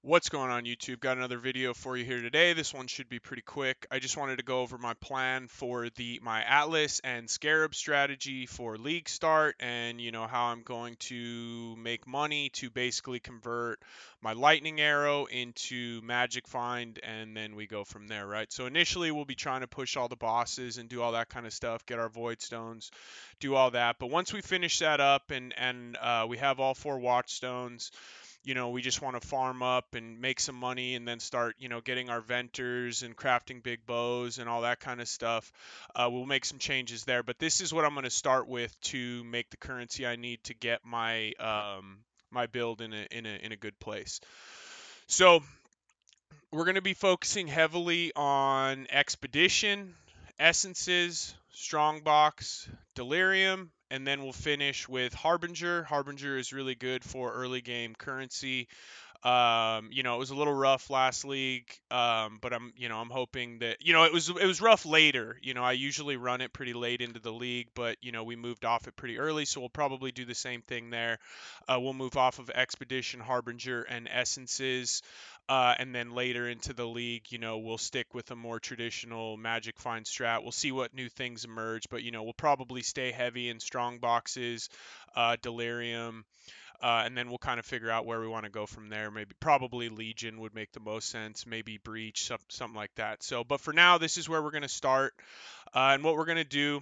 What's going on YouTube? Got another video for you here today. This one should be pretty quick. I just wanted to go over my plan for my Atlas and Scarab strategy for league start and how I'm going to make money to basically convert my lightning arrow into magic find, and then we go from there, right? So initially we'll be trying to push all the bosses and do all that kind of stuff, get our void stones, do all that. But once we finish that up and we have all 4 watchstones, we just want to farm up and make some money and then start, getting our venters and crafting big bows and all that kind of stuff. We'll make some changes there, but this is what I'm going to start with to make the currency I need to get my build in a good place. So we're going to be focusing heavily on expedition, essences, strongbox, delirium, and then we'll finish with harbinger. Harbinger is really good for early game currency. It was a little rough last league, but I'm hoping that, it was rough later. I usually run it pretty late into the league, but we moved off it pretty early, so we'll probably do the same thing there. We'll move off of expedition, harbinger, and essences. And then later into the league, we'll stick with a more traditional magic find strat. We'll see what new things emerge, but we'll probably stay heavy in strong boxes, delirium, and then we'll kind of figure out where we want to go from there. Maybe probably Legion would make the most sense. Maybe Breach, something like that. So, but for now, this is where we're going to start. And what we're going to do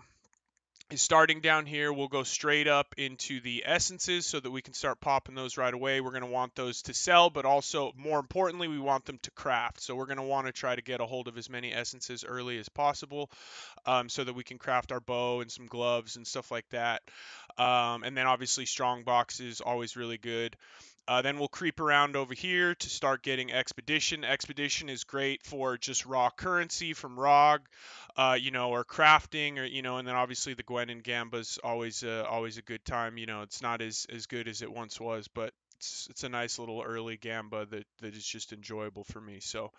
is starting down here, we'll go straight up into the essences so that we can start popping those right away. We're going to want those to sell, but also more importantly, we want them to craft. So we're going to want to try to get a hold of as many essences early as possible, so that we can craft our bow and some gloves and stuff like that. And then obviously strong box is always really good. Then we'll creep around over here to start getting expedition. Expedition is great for just raw currency from ROG, or crafting, or and then obviously the Gwen and Gamba's always a good time. It's not as good as it once was, but it's a nice little early Gamba that is just enjoyable for me. So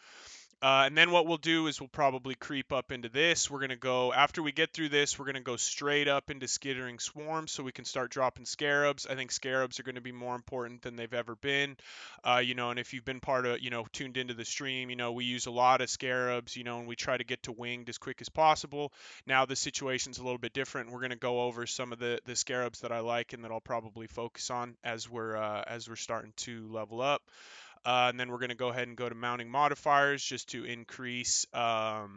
and then what we'll do is we'll probably creep up into this. We're going to go, after we get through this, we're going to go straight up into skittering swarms so we can start dropping scarabs. I think scarabs are going to be more important than they've ever been. And if you've been tuned into the stream, we use a lot of scarabs, and we try to get to winged as quick as possible. Now the situation's a little bit different. We're going to go over some of the scarabs that I like and that I'll probably focus on as we're starting to level up. And then we're going to go ahead and go to mounting modifiers just to increase the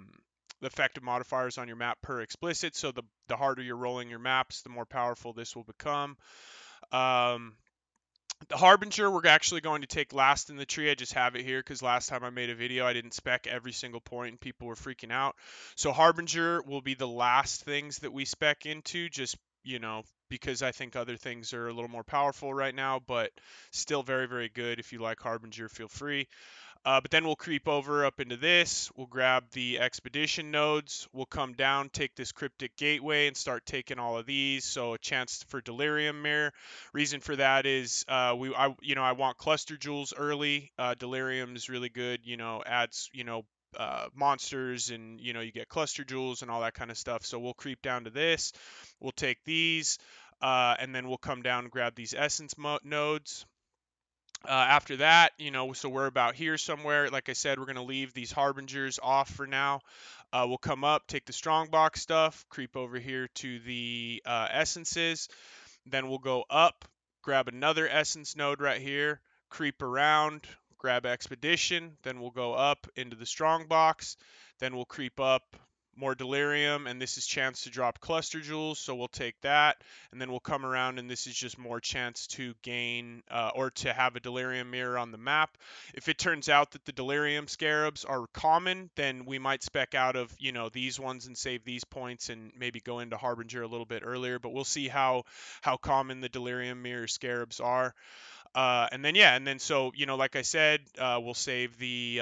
effective modifiers on your map per explicit. So the harder you're rolling your maps, the more powerful this will become. Um, the Harbinger, we're actually going to take last in the tree. I just have it here because last time I made a video, I didn't spec every single point and people were freaking out. So Harbinger will be the last things that we spec into, just, because I think other things are a little more powerful right now, but still very, very good. If you like Harbinger, feel free. But then we'll creep over up into this. We'll grab the expedition nodes. We'll come down, take this cryptic gateway, and start taking all of these. So a chance for delirium mirror. Reason for that is I want cluster jewels early. Delirium is really good. Adds monsters, and you get cluster jewels and all that kind of stuff. So we'll creep down to this. We'll take these. And then we'll come down and grab these essence nodes. After that, so we're about here somewhere. Like I said, we're going to leave these harbingers off for now. We'll come up, take the strongbox stuff, creep over here to the essences. Then we'll go up, grab another essence node right here, creep around, grab expedition. Then we'll go up into the strongbox. Then we'll creep up, more delirium, and this is chance to drop cluster jewels, so we'll take that. And then we'll come around, and this is just more chance to gain or to have a delirium mirror on the map. If it turns out that the delirium scarabs are common, then we might spec out of these ones and save these points and maybe go into harbinger a little bit earlier. But we'll see how common the delirium mirror scarabs are. And then so like I said, we'll save the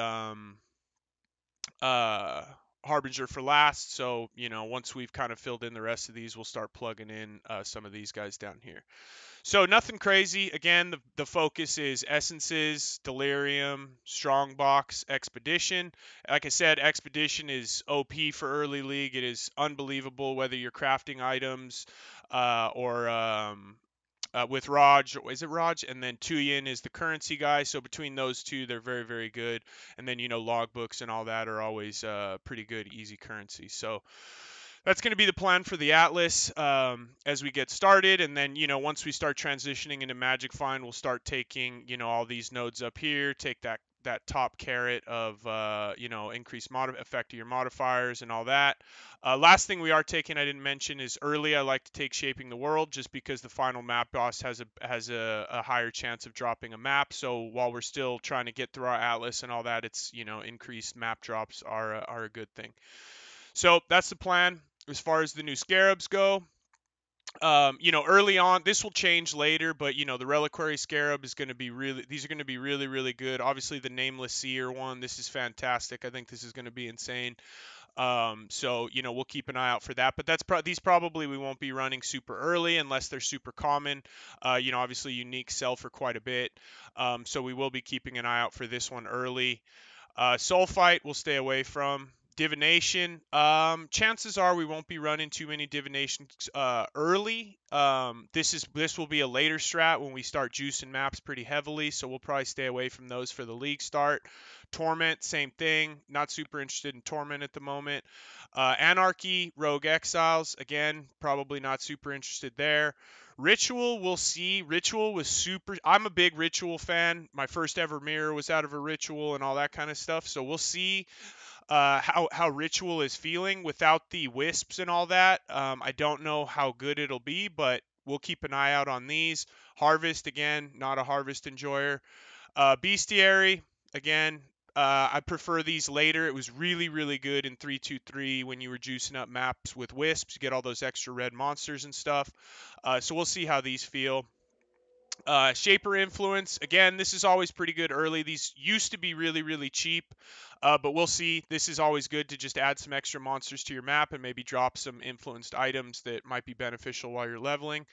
uh, Harbinger for last. So, once we've kind of filled in the rest of these, we'll start plugging in some of these guys down here. So nothing crazy. Again, the focus is essences, delirium, strongbox, expedition. Like I said, expedition is OP for early league. It is unbelievable whether you're crafting items or with Raj. Is it Raj? And then Tuyin is the currency guy. So between those two, they're very, very good. And then, logbooks and all that are always pretty good, easy currency. So that's going to be the plan for the Atlas as we get started. And then, once we start transitioning into Magic Find, we'll start taking, all these nodes up here, take that top caret of, increased effect of your modifiers and all that. Last thing we are taking, I didn't mention, is early. I like to take Shaping the World just because the final map boss has a higher chance of dropping a map. So while we're still trying to get through our Atlas and all that, it's, increased map drops are a good thing. So that's the plan as far as the new scarabs go. Early on, this will change later, but the reliquary scarab is going to be these are going to be really, really good. Obviously, the nameless seer one, this is fantastic. I think this is going to be insane. So we'll keep an eye out for that. But these probably we won't be running super early unless they're super common. Obviously unique sell for quite a bit. So we will be keeping an eye out for this one early. Soul Fight we'll stay away from. Divination, chances are we won't be running too many divinations early. This will be a later strat when we start juicing maps pretty heavily, so we'll probably stay away from those for the league start. Torment, same thing. Not super interested in Torment at the moment. Anarchy, Rogue Exiles, again, probably not super interested there. Ritual, we'll see. Ritual was super. I'm a big Ritual fan. My first ever mirror was out of a Ritual and all that kind of stuff. So we'll see how Ritual is feeling without the wisps and all that. I don't know how good it'll be, but we'll keep an eye out on these. Harvest, again, not a Harvest enjoyer. Bestiary, again, I prefer these later. It was really, really good in 3-2-3 when you were juicing up maps with wisps. You get all those extra red monsters and stuff. So we'll see how these feel. Shaper Influence, again, this is always pretty good early. These used to be really, really cheap, but we'll see. This is always good to just add some extra monsters to your map and maybe drop some influenced items that might be beneficial while you're leveling.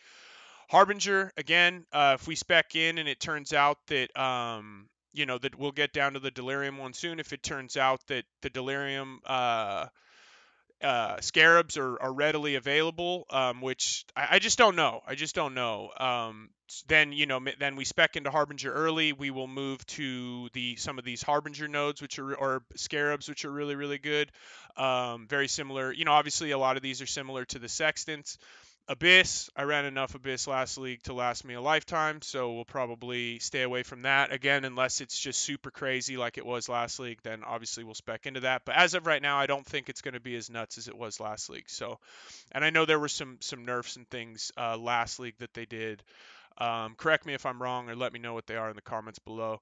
Harbinger, again, if we spec in and it turns out that, that we'll get down to the delirium one soon. If it turns out that the delirium scarabs are readily available, which I just don't know. I just don't know. Then we spec into Harbinger early. We will move to some of these Harbinger nodes, or scarabs, which are really, really good. Very similar. Obviously a lot of these are similar to the sextants. Abyss, I ran enough Abyss last league to last me a lifetime, so we'll probably stay away from that. Again, unless it's just super crazy like it was last league, then obviously we'll spec into that. But as of right now, I don't think it's going to be as nuts as it was last league. So, and I know there were some nerfs and things last league that they did. Correct me if I'm wrong, or let me know what they are in the comments below.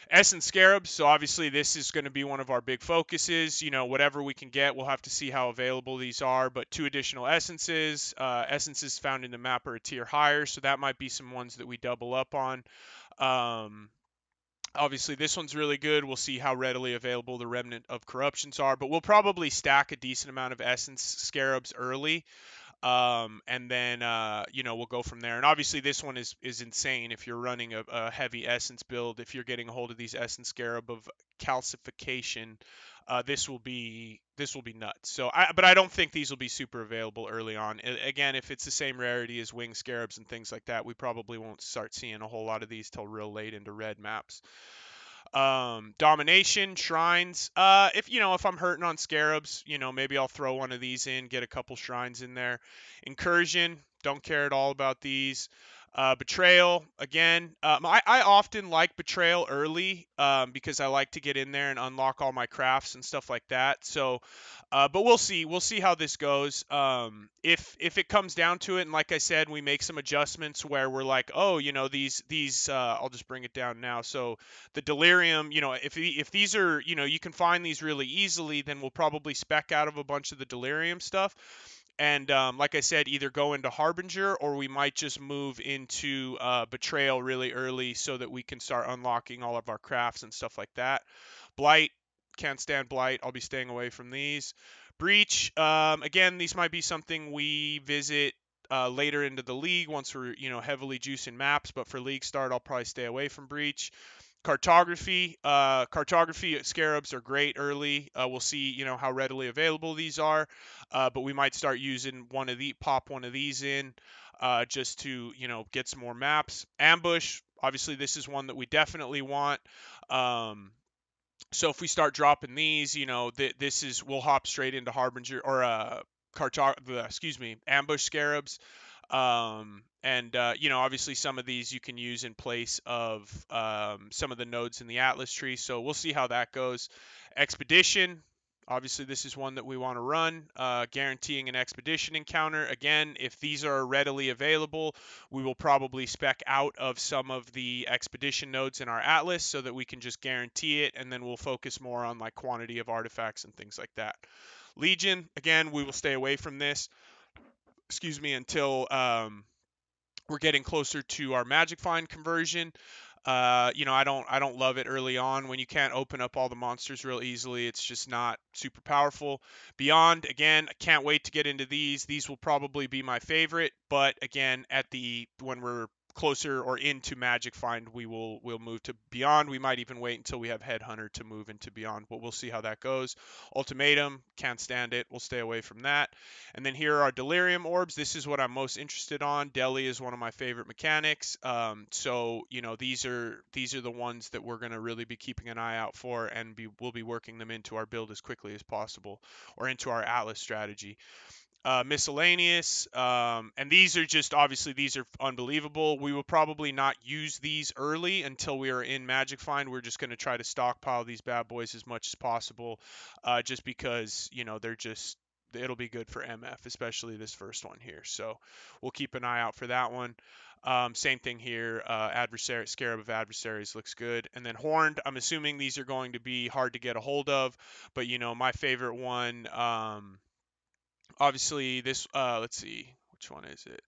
Essence Scarabs, so obviously this is going to be one of our big focuses. Whatever we can get, we'll have to see how available these are. But 2 additional essences. Essences found in the map are a tier higher, so that might be some ones that we double up on. Obviously, this one's really good. We'll see how readily available the Remnant of Corruptions are. But we'll probably stack a decent amount of Essence Scarabs early. And then we'll go from there. And obviously this one is insane if you're running a heavy essence build. If you're getting a hold of these essence scarab of calcification, this will be nuts. So but I don't think these will be super available early on. Again, if it's the same rarity as wing scarabs and things like that, we probably won't start seeing a whole lot of these till real late into red maps. Domination, shrines. If I'm hurting on scarabs, maybe I'll throw one of these in, get a couple shrines in there. Incursion, don't care at all about these. Betrayal, again, I often like Betrayal early because I like to get in there and unlock all my crafts and stuff like that. So, but we'll see how this goes. If it comes down to it, and like I said, we make some adjustments where we're like, oh, these I'll just bring it down now. So the delirium, if these are, you can find these really easily, then we'll probably spec out of a bunch of the delirium stuff. And like I said, either go into Harbinger or we might just move into Betrayal really early so that we can start unlocking all of our crafts and stuff like that. Blight, can't stand Blight. I'll be staying away from these. Breach, again, these might be something we visit later into the league once we're, heavily juicing maps. But for league start, I'll probably stay away from Breach. Cartography scarabs are great early. We'll see, how readily available these are, but we might start using pop one of these in. just to, get some more maps. Ambush, obviously, this is one that we definitely want. So if we start dropping these, this is we'll hop straight into harbinger or ambush scarabs. And obviously some of these you can use in place of some of the nodes in the Atlas tree. So we'll see how that goes. Expedition. Obviously, this is one that we want to run, guaranteeing an expedition encounter. Again, if these are readily available, we will probably spec out of some of the expedition nodes in our Atlas so that we can just guarantee it, and then we'll focus more on like quantity of artifacts and things like that. Legion, again, we will stay away from this, until we're getting closer to our magic find conversion. I don't love it early on when you can't open up all the monsters real easily. It's just not super powerful. Beyond, again, I can't wait to get into these. These will probably be my favorite, but again, when we're closer or into magic find, we'll move to beyond. We might even wait until we have headhunter to move into beyond, but we'll see how that goes. Ultimatum, can't stand it. We'll stay away from that. And then here are delirium orbs. This is what I'm most interested on. Deli is one of my favorite mechanics. So these are the ones that we're going to really be keeping an eye out for, and we'll be working them into our build as quickly as possible, or into our Atlas strategy. Miscellaneous, and these are just obviously these are unbelievable. We will probably not use these early until we are in Magic Find. We're just going to try to stockpile these bad boys as much as possible, just because it'll be good for MF, especially this first one here. So we'll keep an eye out for that one. Same thing here. Scarab of Adversaries looks good. And then Horned, I'm assuming these are going to be hard to get a hold of, but my favorite one. Obviously, this, let's see, which one is it?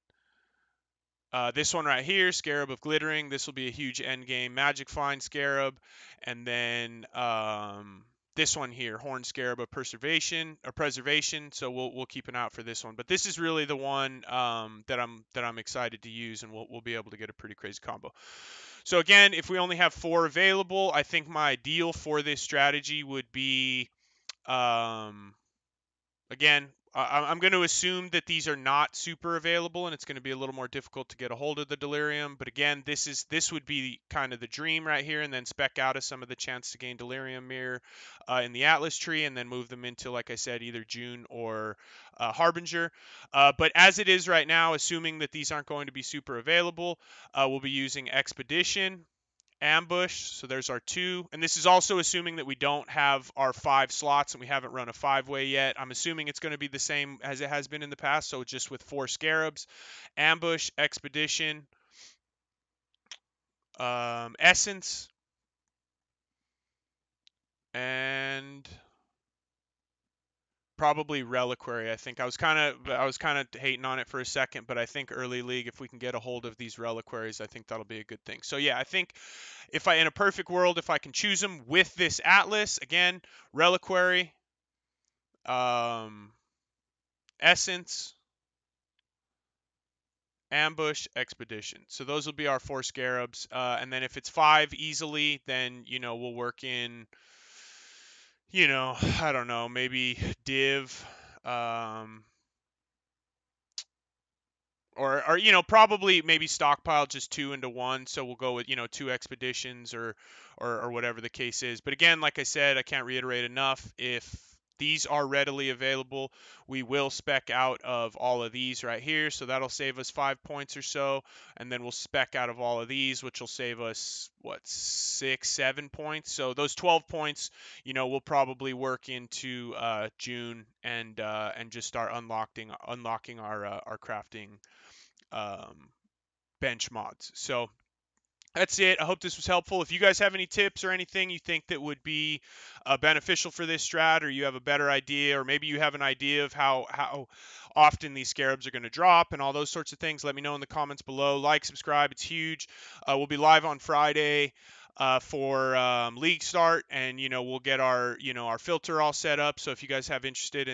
This one right here, Scarab of Glittering. This will be a huge end game Magic Find Scarab. And then this one here, Horn Scarab of Preservation. So we'll keep an eye out for this one. But this is really the one that I'm excited to use, and we'll be able to get a pretty crazy combo. So again, if we only have 4 available, I think my ideal for this strategy would be again, I'm going to assume that these are not super available, and it's going to be a little more difficult to get a hold of the delirium. But again, this would be kind of the dream right here, and then spec out of some of the chance to gain delirium mirror in the Atlas tree, and then move them into, like I said, either June or harbinger. But as it is right now, assuming that these aren't going to be super available, we'll be using expedition, ambush. So there's our 2, and this is also assuming that we don't have our 5 slots and we haven't run a 5-way yet. I'm assuming it's going to be the same as it has been in the past, so just with 4 scarabs: ambush, expedition, essence, and probably reliquary. I think I was kind of hating on it for a second, but I think early league, if we can get a hold of these reliquaries, I think that'll be a good thing. So yeah, I think if in a perfect world, if I can choose them with this Atlas, again, reliquary, um, essence, ambush, expedition. So those will be our 4 scarabs. And then if it's 5 easily, then we'll work in, I don't know, maybe div, um, or probably maybe stockpile just 2 into 1, so we'll go with 2 expeditions, or whatever the case is. But again, like I said, I can't reiterate enough, if these are readily available, we will spec out of all of these right here, so that'll save us 5 points or so, and then we'll spec out of all of these, which will save us what, 6-7 points. So those 12 points, we'll probably work into June, and just start unlocking our crafting bench mods. So that's it. I hope this was helpful. If you guys have any tips or anything you think that would be beneficial for this strat, or you have a better idea, or maybe you have an idea of how often these scarabs are going to drop and all those sorts of things, let me know in the comments below. Like, subscribe, it's huge. We'll be live on Friday for league start, and we'll get our filter all set up. So if you guys have are interested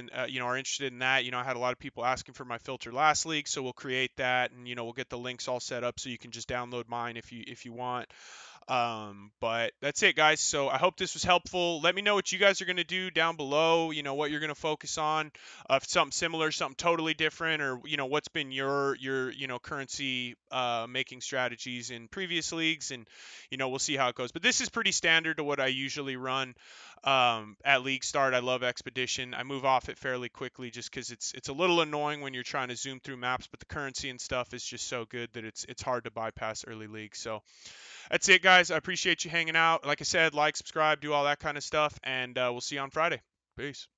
in that, I had a lot of people asking for my filter last league, so we'll create that, and we'll get the links all set up so you can just download mine if you want. But that's it, guys. So I hope this was helpful. Let me know what you guys are going to do down below. What you're going to focus on, if something similar, something totally different, or what's been your currency making strategies in previous leagues, and we'll see how it goes. But this is pretty standard to what I usually run at league start. I love expedition. I move off it fairly quickly just because it's a little annoying when you're trying to zoom through maps, but the currency and stuff is just so good that it's hard to bypass early league. So that's it, guys. I appreciate you hanging out. Like I said, like, subscribe, do all that kind of stuff, and we'll see you on Friday. Peace.